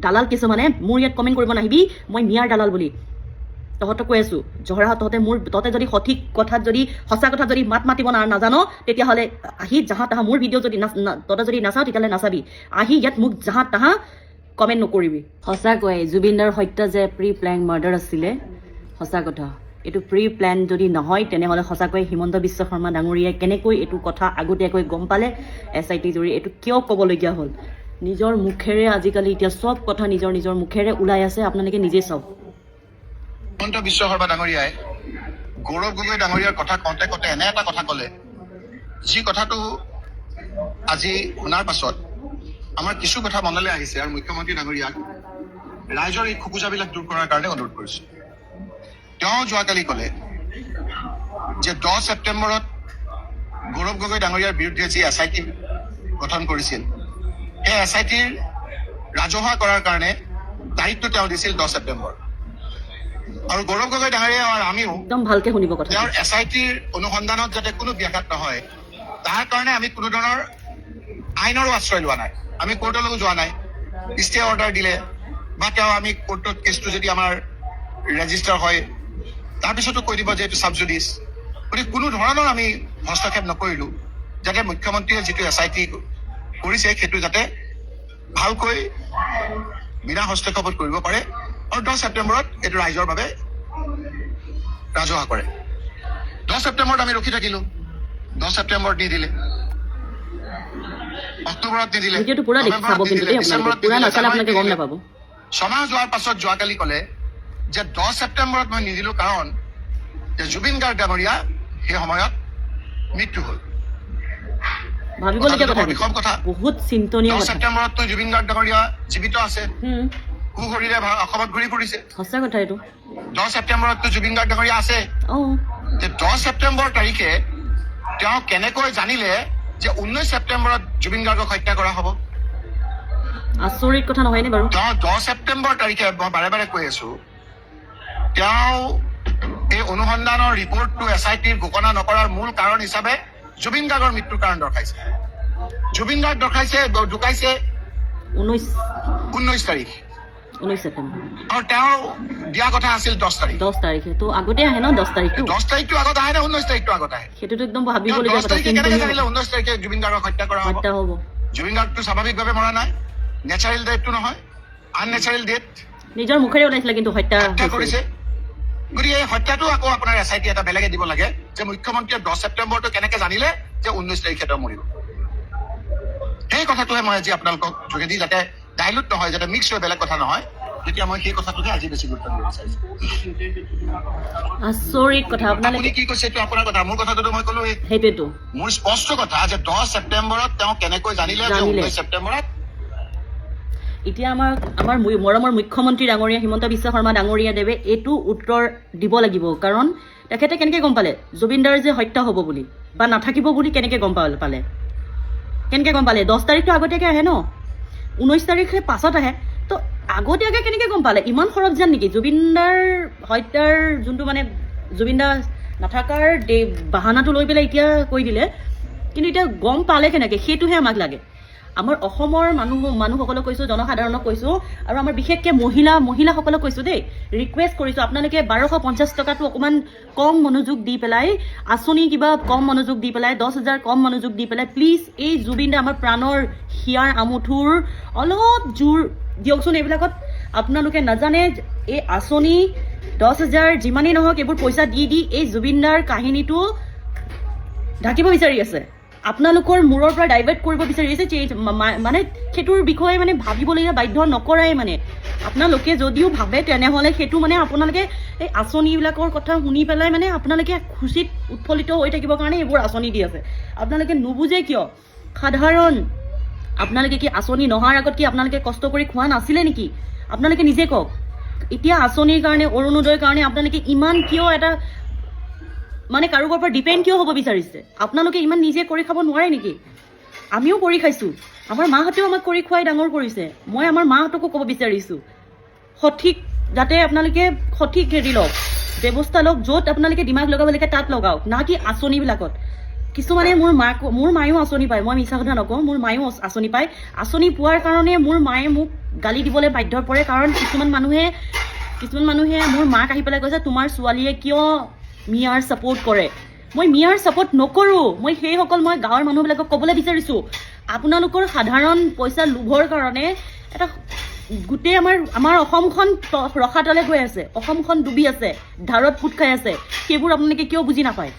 দালাল কিছুমানে মোৰ ইয়াত কমেণ্ট কৰিব নাহিবি মই মিয়াৰ দালাল বুলি তহঁতক কৈ আছোঁ জহৰাহঁত তহঁতে যদি সঠিক কথাত যদি সঁচা কথাত যদি মাত মাতিব নাজানো তেতিয়াহ'লে আহি জাহা তাহা মোৰ ভিডিঅ' যদি তহঁতে যদি নাচাওঁ তেতিয়াহ'লে নাচাবি আহি ইয়াত মোক জাহা তাহা কমেণ্ট নকৰিবি সঁচাকৈ জুবিনদাৰ হত্যা যে প্ৰি প্লেন মাৰ্ডাৰ আছিলে সঁচা কথা এইটো প্ৰি প্লেন যদি নহয় তেনেহ'লে সঁচাকৈ হিমন্ত বিশ্ব শৰ্মা ডাঙৰীয়াই কেনেকৈ এইটো কথা আগতীয়াকৈ গম পালে SIT জৰি এইটো কিয় ক'বলগীয়া হ'ল নিজৰ মুখেৰে আজিকালি এতিয়া চব কথা নিজৰ মুখেৰে ওলাই আছে আপোনালোকে নিজে চাওক হিমন্ত বিশ্ব শৰ্মা ডাঙৰীয়াই গৌৰৱ গগৈ ডাঙৰীয়াৰ কথা কওঁতে এনে এটা কথা ক'লে যি কথাটো আজি শুনাৰ পাছত আমাৰ কিছু কথা মনলৈ আহিছে আৰু মুখ্যমন্ত্ৰী ডাঙৰীয়াক ৰাইজৰ এই খোকোজাবিলাক দূৰ কৰাৰ কাৰণে অনুৰোধ কৰিছো তেওঁ যোৱাকালি ক'লে যে 10 ছেপ্টেম্বৰত গৌৰৱ গগৈ ডাঙৰীয়াৰ বিৰুদ্ধে যি SIT গঠন কৰিছিল সেই SITৰ ৰাজহুৱা কৰাৰ কাৰণে দায়িত্ব তেওঁ দিছিল 10 ছেপ্টেম্বৰ আৰু গৌৰৱ গগৈ ডাঙৰীয়া আৰু আমিও একদম ভালকে শুনিব কথা তেওঁৰ SITৰ অনুসন্ধানত যাতে কোনো ব্যাঘাত নহয় তাৰ কাৰণে আমি কোনো ধৰণৰ আইনৰো আশ্ৰয় লোৱা নাই আমি কোৰ্টলৈও যোৱা নাই ষ্টে অৰ্ডাৰ দিলে বা তেওঁ আমি কোৰ্টত কেছটো যদি আমাৰ ৰেজিষ্টাৰ হয় তাৰপিছতো কৈ দিব যে এইটো ছাবজুডিচ গতিকে কোনো ধৰণৰ আমি হস্তক্ষেপ নকৰিলোঁ যাতে মুখ্যমন্ত্ৰীয়ে যিটো SIT কৰিছে সেইটো যাতে ভালকৈ বিনা হস্তক্ষেপত কৰিব পাৰে আৰু 10 ছেপ্টেম্বৰত এইটো ৰাইজৰ বাবে ৰাজহুৱা কৰে 10 ছেপ্টেম্বৰত আমি ৰখি থাকিলোঁ 10 ছেপ্টেম্বৰত নিদিলে অক্টোবৰত নিদিলে ভিডিঅ'টো পুৰা দেখি চাব কিন্তু দেই আপোনালোকে পুৰা নাচালে আপোনালোকে গম নাপাব ছমাহ যোৱাৰ পাছত যোৱাকালি ক'লে যে 10 ছেপ্টেম্বৰত মই নিদিলোঁ কাৰণ যে জুবিন গাৰ্গ ডাঙৰীয়া সেই সময়ত মৃত্যু হ'ল ভাবিবলগীয়া কথা বহুত চিন্তনীয় 10 কথা ছেপ্টেম্বৰততো জুবিন গাৰ্গ ডাঙৰীয়া জীৱিত আছে সুশৰীৰে অসমত ঘূৰি ফুৰিছে সঁচা কথা এইটো 10 ছেপ্টেম্বৰততো জুবিন গাৰ্গ ডাঙৰীয়া আছে যে 10 ছেপ্টেম্বৰ তাৰিখে তেওঁ কেনেকৈ জানিলে যে 19 ছেপ্টেম্বৰত জুবিন গাৰ্গক হত্যা কৰা হ'ব আচৰিত কথা নহয়নে বাৰু তেওঁ 10 ছেপ্টেম্বৰ তাৰিখে মই বাৰে বাৰে কৈ আছো তেওঁ এই অনুসন্ধানৰ ৰিপৰ্টটো SITৰ ঘোষণা নকৰাৰ মূল কাৰণ হিচাপে জুবিন গাৰ্গৰ মৃত্যুৰ কাৰণ দৰ্শাইছে জুবিন গাৰ্গ ঢুকাইছে 19 তাৰিখ 19 ছেপ্টেম্বৰ আৰু তেওঁ দিয়া কথা আছিল 10 তাৰিখে তো আগতে আহে ন 10 তাৰিখটো 10 তাৰিখটো আগত আহে নে 19 তাৰিখটো আগত আহে সেইটোতো একদম ভাবিবলগীয়া 10 কথা তাৰিখে কেনেকৈ জানিলে 19 তাৰিখে জুবিন গাৰ্গক হত্যা কৰা হত্যা হ'ব জুবিন গাৰ্গটো স্বাভাৱিকভাৱে মৰা নাই নেচাৰেল ডেথটো নহয় আননেচাৰেল ডেথ নিজৰ মুখেৰে ওলাইছিলে কিন্তু হত্যা কৰিছে গতিকে এই হত্যাটো আকৌ আপোনাৰ SIT এটা বেলেগে দিব লাগে যে মুখ্যমন্ত্ৰীয়ে 10 ছেপ্টেম্বৰটো কেনেকে জানিলে যে 19 তাৰিখে তেওঁ মৰিব সেই কথাটোহে মই আজি আপোনালোকক যোগেদি যাতে ডাইলুট নহয় যাতে মিক্স হৈ বেলেগ কথা নহয় তেতিয়া মই সেই কথাটোকে আজি বেছি গুৰুত্ব দিব বিচাৰিছো আচৰিত কথা আপুনি কি কৈছে এইটো আপোনাৰ কথা মোৰ কথাটো মই ক'লো সেইটোৱেতো মোৰ স্পষ্ট কথা যে 10 ছেপ্টেম্বৰত তেওঁ কেনেকৈ জানিলে যে 19 ছেপ্টেম্বৰত এতিয়া আমাৰ মৰমৰ মুখ্যমন্ত্ৰী ডাঙৰীয়া হিমন্ত বিশ্ব শৰ্মা ডাঙৰীয়া দেৱে এইটো উত্তৰ দিব লাগিব কাৰণ তেখেতে কেনেকৈ গম পালে জুবিনদাৰ যে হত্যা হ'ব বুলি বা নাথাকিব বুলি কেনেকৈ গম পালে 10 তাৰিখটো আগতীয়াকৈ আহে ন 19 তাৰিখে পাছত আহে তো আগতীয়াকৈ কেনেকৈ গম পালে ইমান সৰবজান নেকি জুবিনদাৰ হত্যাৰ যোনটো মানে জুবিনদা নাথাকাৰ বাহানাটো লৈ পেলাই এতিয়া কৈ দিলে কিন্তু এতিয়া গম পালে কেনেকৈ সেইটোহে আমাক লাগে আমাৰ অসমৰ মানুহসকলক কৈছোঁ জনসাধাৰণক কৈছোঁ আৰু আমাৰ বিশেষকৈ মহিলাসকলক কৈছোঁ দেই ৰিকুৱেষ্ট কৰিছোঁ আপোনালোকে 1250 টকাটো অকণমান কম মনোযোগ দি পেলাই আঁচনি কিবা কম মনোযোগ দি পেলাই 10,000 কম মনোযোগ দি পেলাই প্লিজ এই জুবিনদা আমাৰ প্ৰাণৰ হিয়াৰ আমঠুৰ অলপ জোৰ দিয়কচোন এইবিলাকত আপোনালোকে নাজানে এই আঁচনি 10,000 যিমানেই নহওক এইবোৰ পইচা দি এই জুবিনদাৰ কাহিনীটো ঢাকিব বিচাৰি আছে আপোনালোকৰ মূৰৰ পৰা ডাইভাৰ্ট কৰিব বিচাৰি আছে মানে সেইটোৰ বিষয়ে মানে ভাবিবলগীয়া বাধ্য নকৰাই মানে আপোনালোকে যদিও ভাবে তেনেহ'লে সেইটো মানে আপোনালোকে এই আঁচনিবিলাকৰ কথা শুনি পেলাই মানে আপোনালোকে খুচিত উৎফুল্লিত হৈ থাকিবৰ কাৰণে এইবোৰ আঁচনি দি আছে আপোনালোকে নুবুজে কিয় সাধাৰণ আপোনালোকে কি আঁচনি নহাৰ আগত কি আপোনালোকে কষ্ট কৰি খোৱা নাছিলে নেকি আপোনালোকে নিজে কওক এতিয়া আঁচনিৰ কাৰণে অৰুণোদয়ৰ কাৰণে আপোনালোকে ইমান কিয় এটা মানে কাৰোবাৰ পৰা ডিপেণ্ড কিয় হ'ব বিচাৰিছে আপোনালোকে ইমান নিজে কৰি খাব নোৱাৰে নেকি আমিও কৰি খাইছোঁ আমাৰ মাহঁতেও আমাক কৰি খুৱাই ডাঙৰ কৰিছে মই আমাৰ মাহঁতকো ক'ব বিচাৰিছোঁ সঠিক যাতে আপোনালোকে সঠিক হেৰি লওক ব্যৱস্থা লওক য'ত আপোনালোকে দিমাগ লগাব লাগে তাত লগাওক না কি আঁচনিবিলাকত কিছুমানে মোৰ মায়েও আঁচনি পায়, মই মিছা কথা নকওঁ, মোৰ মায়েও আঁচনি পায়। আঁচনি পোৱাৰ কাৰণে মোৰ মায়ে মোক গালি দিবলৈ বাধ্য পৰে, কাৰণ কিছুমান মানুহে মোৰ মাক আহি পেলাই কৈছে তোমাৰ ছোৱালীয়ে কিয় মিয়াৰ ছাপোৰ্ট কৰে। মই মিয়াৰ ছাপোৰ্ট নকৰোঁ। মই গাঁৱৰ মানুহবিলাকক ক'বলৈ বিচাৰিছোঁ, আপোনালোকৰ সাধাৰণ পইচা লোভৰ কাৰণে এটা গোটেই আমাৰ অসমখন ৰসাতলে গৈ আছে, অসমখন ডুবি আছে, ধাৰত পোত খাই আছে। সেইবোৰ আপোনালোকে কিয় বুজি নাপায়?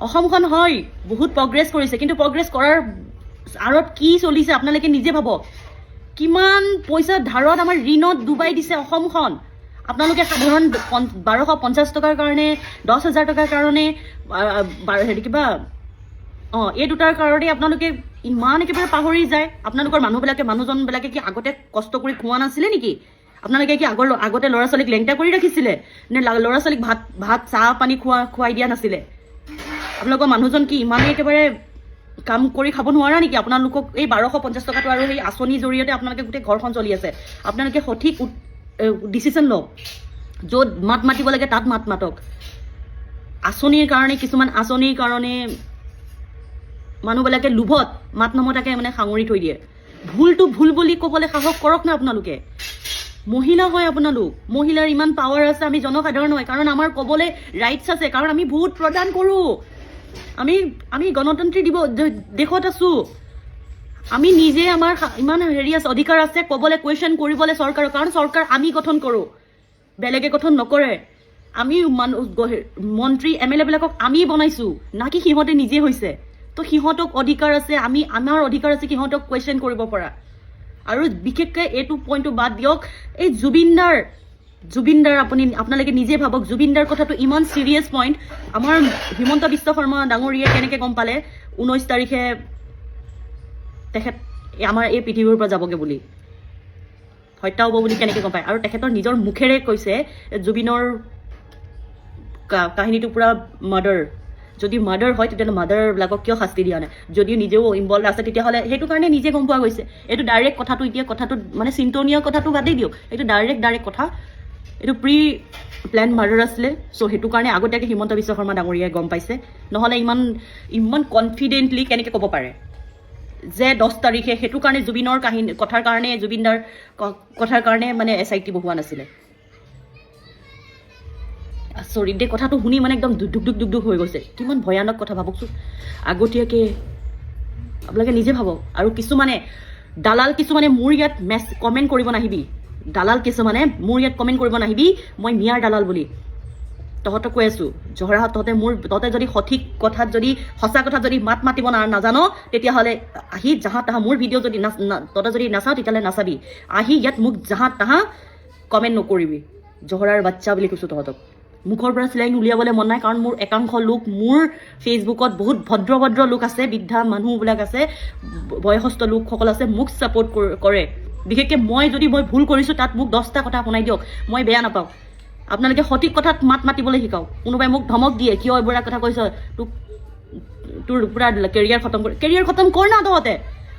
অসমখন হয় বহুত প্ৰগ্ৰেছ কৰিছে, কিন্তু প্ৰগ্ৰেছ কৰাৰ আঁৰত কি চলিছে আপোনালোকে নিজে ভাবক। কিমান পইচা ধাৰত আমাৰ ঋণত ডুবাই দিছে অসমখন। আপোনালোকে সাধাৰণ 1250 টকাৰ কাৰণে, 10,000 টকাৰ কাৰণে, এই দুটাৰ কাৰণে আপোনালোকে ইমান একেবাৰে পাহৰি যায়। আপোনালোকৰ মানুহজনবিলাকে কি আগতে কষ্ট কৰি খোৱা নাছিলে নেকি? আপোনালোকে কি আগতে ল'ৰা ছোৱালীক লেংটা কৰি ৰাখিছিলে নে? ল'ৰা ছোৱালীক ভাত চাহ পানী খুৱাই দিয়া নাছিলে? আপোনালোকৰ মানুহজন কি ইমানেই একেবাৰে কাম কৰি খাব নোৱাৰা নেকি? আপোনালোকক এই 1250 টকাটো আৰু সেই আঁচনিৰ জৰিয়তে আপোনালোকে গোটেই ঘৰখন চলি আছে। আপোনালোকে সঠিক ডিচিশ্যন লওক, য'ত মাত মাতিব লাগে তাত মাত মাতক। কিছুমান আঁচনিৰ কাৰণে মানুহবিলাকে লোভত মাত নমতাকে সাঙুৰি থৈ দিয়ে। ভুলটো ভুল বুলি ক'বলৈ সাহস কৰক না আপোনালোকে। মহিলা হয় আপোনালোক, মহিলাৰ ইমান পাৱাৰ আছে, আমি জনসাধাৰণ হয়, কাৰণ আমাৰ ক'বলৈ ৰাইটছ আছে, কাৰণ আমি ভোট প্ৰদান কৰোঁ। আমি গণতান্ত্ৰিক দেশত আছোঁ। আমি নিজে আমাৰ ইমান আছে, অধিকাৰ আছে ক'বলৈ, কুৱেশ্যন কৰিবলৈ চৰকাৰক, কাৰণ চৰকাৰ আমি গঠন কৰোঁ, বেলেগে গঠন নকৰে। আমি মন্ত্ৰী MLA বিলাকক আমি বনাইছোঁ, নাকি সিহঁতে নিজে হৈছে। তো সিহঁতক অধিকাৰ আছে, আমাৰ অধিকাৰ আছে সিহঁতক কুৱেশ্যন কৰিব পৰা। আৰু বিশেষকৈ এইটো পইণ্টটো বাদ দিয়ক, এই জুবিনদাৰ আপোনালোকে নিজে ভাবক, জুবিনদাৰ কথাটো ইমান চিৰিয়াছ পইণ্ট। আমাৰ হিমন্ত বিশ্ব শৰ্মা ডাঙৰীয়াই কেনেকৈ গম পালে 19 তাৰিখে তেখেত আমাৰ এই পৃথিৱীৰ পৰা যাবগৈ বুলি, হত্যা হ'ব বুলি কেনেকৈ গম পায়? আৰু তেখেতৰ নিজৰ মুখেৰে কৈছে জুবিনৰ কাহিনীটো পূৰা মাৰ্ডাৰ। যদি মাৰ্ডাৰ হয় তেতিয়াহ'লে মাৰ্ডাৰবিলাকক কিয় শাস্তি দিয়া নাই? যদিও নিজেও ইনভলভ আছে তেতিয়াহ'লে সেইটো কাৰণে নিজে গম পোৱা গৈছে। এইটো ডাইৰেক্ট কথাটো, এতিয়া কথাটো চিন্তনীয় কথাটো বাদেই দিয়ক, এইটো ডাইৰেক্ট কথা। এইটো প্লেন মাৰ্ডাৰ আছিলে। চ' সেইটো কাৰণে আগতীয়াকৈ হিমন্ত বিশ্ব শৰ্মা ডাঙৰীয়াই গম পাইছে, নহ'লে ইমান কনফিডেণ্টলি কেনেকৈ ক'ব পাৰে যে 10 তাৰিখে সেইটো কাৰণে জুবিনৰ কথাৰ কাৰণে, জুবিনদাৰ কথাৰ কাৰণে SIT বহোৱা নাছিলে। চৰি দেই, কথাটো শুনি একদম দুখ হৈ গৈছে। কিমান ভয়ানক কথা ভাবকচোন। আগতীয়াকৈ আপোনালোকে নিজে ভাবক। আৰু দালাল কিছুমানে মোৰ ইয়াত কমেণ্ট কৰিব নাহিবি, মই মিয়াৰ দালাল বুলি। তহঁতক কৈ আছোঁ, জহৰাহঁত, তহঁতে যদি সঠিক কথাত, যদি সঁচা কথাত যদি মাত মাতিব নাজানো, তেতিয়াহ'লে আহি জাহা তাহা মোৰ ভিডিঅ' যদি তহঁতে যদি নাচাওঁ তেতিয়াহ'লে নাচাবি। আহি ইয়াত মোক জাহা তাহা কমেণ্ট নকৰিবি। জহৰাৰ বাচ্চা বুলি কৈছোঁ তহঁতক। মুখৰ পৰা স্লেং উলিয়াবলৈ মন নাই, কাৰণ মোৰ একাংশ লোক, মোৰ ফেচবুকত বহুত ভদ্ৰ লোক আছে, বৃদ্ধা মানুহবিলাক আছে, বয়সস্থ লোকসকল আছে, মোক ছাপোৰ্ট কৰে। বিশেষকৈ মই ভুল কৰিছোঁ তাত মোক 10টা কথা শুনাই দিয়ক, মই বেয়া নাপাওঁ। আপোনালোকে সঠিক কথাত মাত মাতিবলৈ শিকাওক। কোনোবাই মোক ধমক দিয়ে, কিয় এইবোৰ কথা কৈছ, তোৰ পূৰা কেৰিয়াৰ খতম কৰ না তহঁতে।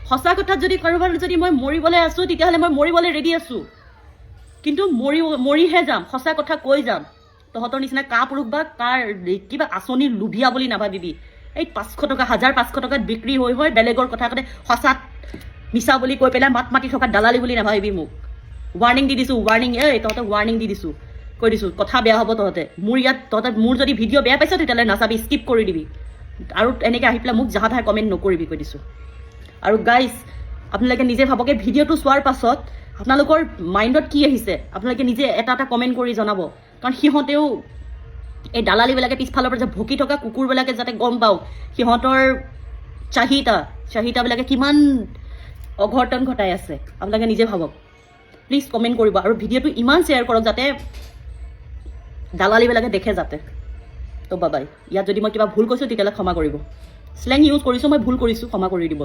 সঁচা কথাত যদি কাৰোবাৰ মই মৰিবলৈ আছোঁ তেতিয়াহ'লে মই মৰিবলৈ ৰেডি আছোঁ, কিন্তু মৰিহে যাম, সঁচা কথা কৈ যাম। তহঁতৰ নিচিনা পুৰুষ বা কিবা আঁচনিৰ লোভিয়া বুলি নাভাবিবি। এই 500 টকা, 1500 টকাত বিক্ৰী হৈ বেলেগৰ কথা ক'লে সঁচাত মিছা বুলি কৈ পেলাই মাত মাতি থকা দালালি বুলি নাভাবিবি। মোক ৱাৰ্ণিং দি দিছোঁ, তহঁতক ৱাৰ্ণিং দি দিছোঁ, কৈ দিছোঁ কথা বেয়া হ'ব তহঁতে। মোৰ যদি ভিডিঅ' বেয়া পাইছ তেতিয়াহ'লে নাচাবি, স্কিপ কৰি দিবি। আৰু এনেকৈ আহি পেলাই মোক জাহা তাহা কমেণ্ট নকৰিবি, কৈ দিছোঁ। আৰু গাইজ, আপোনালোকে নিজে ভাবক, এই ভিডিঅ'টো চোৱাৰ পাছত আপোনালোকৰ মাইণ্ডত কি আহিছে আপোনালোকে নিজে এটা কমেণ্ট কৰি জনাব। কাৰণ সিহঁতেও, এই দালালিবিলাকে পিছফালৰ পৰা যে ভকি থকা কুকুৰবিলাকে যাতে গম পাওক সিহঁতৰ চাহিদাবিলাকে কিমান অঘটন ঘটাই আছে। আপোনালোকে নিজে ভাবক, প্লিজ কমেণ্ট কৰিব। আৰু ভিডিঅ'টো ইমান শ্বেয়াৰ কৰক যাতে দালালিবিলাকে দেখে যাতে। তো বাবাই, ইয়াত যদি মই কিবা ভুল কৈছোঁ তেতিয়াহ'লে ক্ষমা কৰিব। স্লেং ইউজ কৰিছোঁ, মই ভুল কৰিছোঁ, ক্ষমা কৰি দিব।